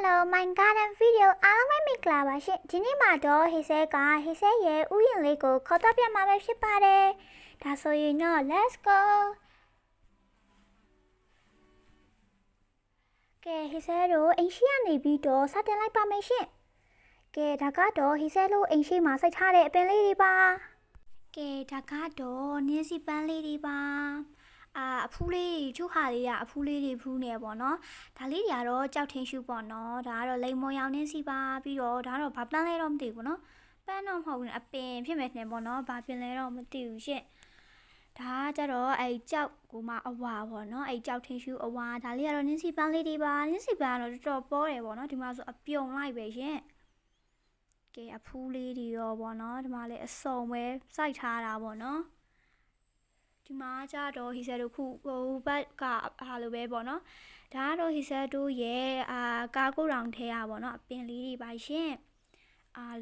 Hello my garden video အားလုံးပဲမင်္ဂလာပါရှင်ဒီနေ့မှာတော့ဟိဆဲရဲ့ဥယျာဉ်လေးကိုခေါ်တော့ပြမှာပဲဖြစ်ပါတယ်ဒါဆိုရင်တော့ let's go ကဲဟိဆဲတို့အိမ်ရှိကနေပြီးတော့စတင်လိုက်ပါမယ်ရှင်ကဲဒါကတော့ဟိဆဲတို့အိမ်ရှိမှာစိုက်ထားတဲ့အပင်လေးတွေပါကဲဒါကတော့နင်းစီပန်းလေးတွေပါအဖူးလေးတွေဟာလေးကအဖူးလေးတွေဖူးနေပေါ့နော်ဒါလေးတွေကတော့ကြောက်ထင်းရှူပေါ့နော်ဒါကတော့လိမ်မော်ရောင်နေစီပါပြီးတော့ဒါတော့ဘာပန်းလဲတော့မသိဘူးနော်ပန်းတော့မဟုတ်ဘူးအပင်ဖြစ်မယ်နဲ့ပေါ့နော်ဘာပင်လဲတော့မသိဘူးရှင့်ဒါကြတော့ကြောက်ကိုမှအဝါပေါ့နော်ကြောက်ထင်းရှူအဝါဒါလေးကတော့နင်းစီပန်းလေးတွေပါနင်းစီပန်းကတော့တော်တော်ပေါ်တယ်ပေါ့နော်ဒီမှာဆိုအပြုံလိုက်ပဲရှင်ကဲအဖူးလေးတွေရောပေါ့နော်ဒီမှာလည်းအစုံပဲစိုက်ထားတာပေါ့နော်ဒီမှာကြတော့ဟီဆာတို့ခုဟိုဘက်ကဟာလိုပဲပေါ့နော်ဒါကတော့ဟီဆာတို့ရဲ့ကားကိုတောင်ထဲရပေါ့နော်အပင်လေးတွေပါရှင်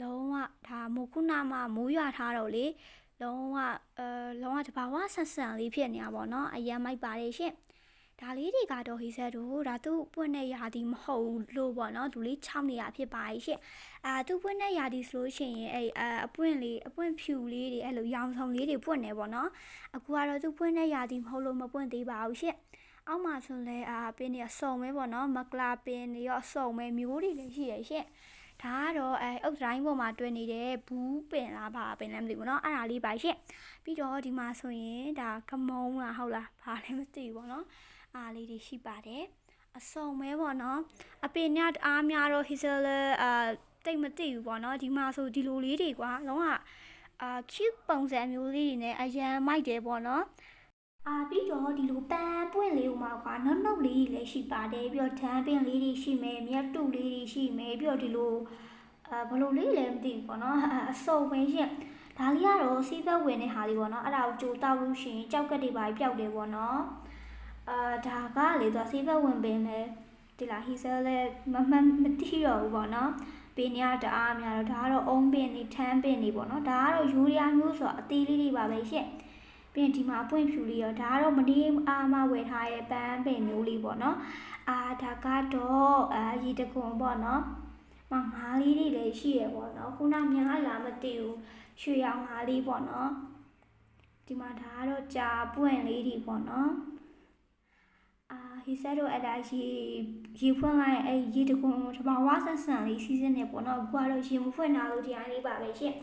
လုံးဝဒါမိုးခုနာမှာမိုးရွာထားတော့လေလုံးဝတဘာဝဆန်ဆန်လေးဖြစ်နေတာပေါ့နော်အရန်မိုက်ပါတယ်ရှင်ဒါလေးတွေကတော့ဟီဆာတို့ဒါသူ့ပွင့်တဲ့ရာသီမဟုတ်လို့ပေါ့နော်သူလေးချောင်းနေတာဖြစ်ပါရဲ့ရှင်သူ့ပွင့်တဲ့ရာသီဆိုလို့ရှိရင်အပွင့်ဖြူလေးတွေအဲ့လိုရောင်စုံလေးတွေပွင့်နေပေါ့နော်အခုကတော့သူ့ပွင့်တဲ့ရာသီမဟုတ်လို့မပွင့်သေးပါဘူးရှင်အောက်မှာဆိုလဲပင်တွေအစုံပဲပေါ့နော်မကလာပင်တွေရောအစုံပဲမျိုးတွေလည်းရှိရရှင်ဒါကတော့အုတ်တိုင်းပေါ်မှာတွဲနေတဲ့ဘူးပင်လားဘာပင်လဲမသိဘူးเนาะအဲ့ဒါလေးပါရှင်ပြီးတော့ဒီမှာဆိုရင်ဒါကမုံလားဟုတ်လားဘာလဲမသိဘူးပေါ့နော်အားလေးတွေရှိပါတယ်အစုံပဲပေါ့နော်အပင်ညအားများတော့ hazel တိတ်မသိဘူးပေါ့နော်ဒီမှာဆိုဒီလိုလေးတွေကွာလုံးဝcute ပုံစံမျိုးလေးတွေနဲ့အရန်မိုက်တယ်ပေါ့နော်ပြီးတော့ဒီလိုပန်းပွင့်လေးမှာကွာနှုတ်လေးတွေလည်းရှိပါတယ်ပြီးတော့ဓာတ်ပင်လေးတွေရှိမယ်မြတ်တူလေးတွေရှိမယ်ပြီးတော့ဒီလိုဘလိုလေးလည်းမသိဘူးပေါ့နော်အစုံပဲရှင်ဒါလေးကတော့စီးသက်ဝင်တဲ့ဟာလေးပေါ့နော်အဲ့ဒါကိုကြိုတောက်လို့ရှိရင်ကြောက်ကက်တွေပါပျောက်တယ်ပေါ့နော်ဒါကလေသူစီးသက်ဝင်ပင်လေဒီလားဟီဆဲလဲမတိတော့ဘူးပေါ့နော်ပင်ရတအားများတော့ဒါကတော့အုံးပင်တွေထန်းပင်တွေပေါ့နော်ဒါကတော့ယူရီးယားမျိုးဆိုတော့အသေးလေးတွေပါပဲရှင့်ပြီးဒီမှာပွင့်ဖြူလေးရောဒါကတော့မနေ့မှဝယ်ထားတဲ့ပန်းပင်မျိုးလေးပေါ့နော်ဒါကတော့ရေတကွန်ပေါ့နော်ငါးလေးတွေလည်းရှိရပေါ့နော်ခုနများလားမသိဘူးရွှေရောင်ငါးလေးပေါ့နော်ဒီမှာဒါကတော့ကြာပွင့်လေးတွေပေါ့နော်ဟီဆာတို့အဲ့ဒါရေဖွင့်လိုက်ရေတကွန်တဘာဝဆန်လေးစီးစင်းနေပေါ့နော်အခုကတော့ရေမဖွင့်တာလို့ဒီအရင်လေးပါပဲရှင့်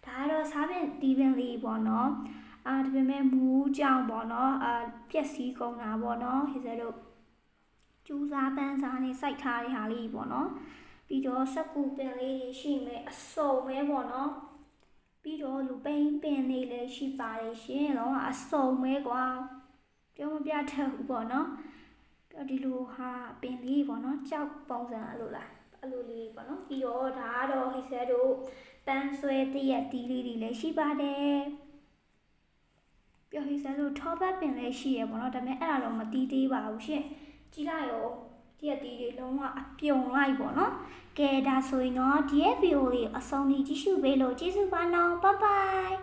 ဒါကတော့စားပင်တီးပင်လေးပေါ့နော်ဒါပေမဲ့မူးကြောင်ပေါ့နော်ပျက်စီးကုန်တာပေါ့နော်ဟီဆာတို့ကျူးစားပန်းစားနဲ့စိုက်ထားတဲ့ဟာလေးပေါ့နော်ပြီးတော့စက်ကူပင်လေးတွေရှိမယ်အစုံပဲပေါ့နော်ပြီးတော့လူပိန်ပင်လေးလည်းရှိပါတယ်ရှင်လုံးဝအစုံပဲကွာပြောမပြတတ်ဘူးပေါ့နော်ဒီလိုဟာပင်လေးပေါ့နော်ကြောက်ပုံစံအဲ့လိုလားအဲ့လိုလေးပေါ့နော်ပြီးတော့ဒါကတော့ဟိဆဲတို့ပန်းဆွဲတရက်တီးလေးတွေလည်းရှိပါတယ်ပြောဟိဆဲတို့ထောပတ်ပင်လည်းရှိရပေါ့နော်ဒါပေမဲ့အဲ့ဒါတော့မတီးသေးပါဘူးရှင်ကြည့်လိုက်ရောတရက်တီးတွေလုံးဝအပြုံလိုက်ပေါ့နော်ကဲဒါဆိုရင်တော့ဒီရဲ့ဗီဒီယိုလေးအဆုံးထိကြည့်ရှုပေးလို့ကျေးဇူးပါနော်ဘိုင်ဘိုင်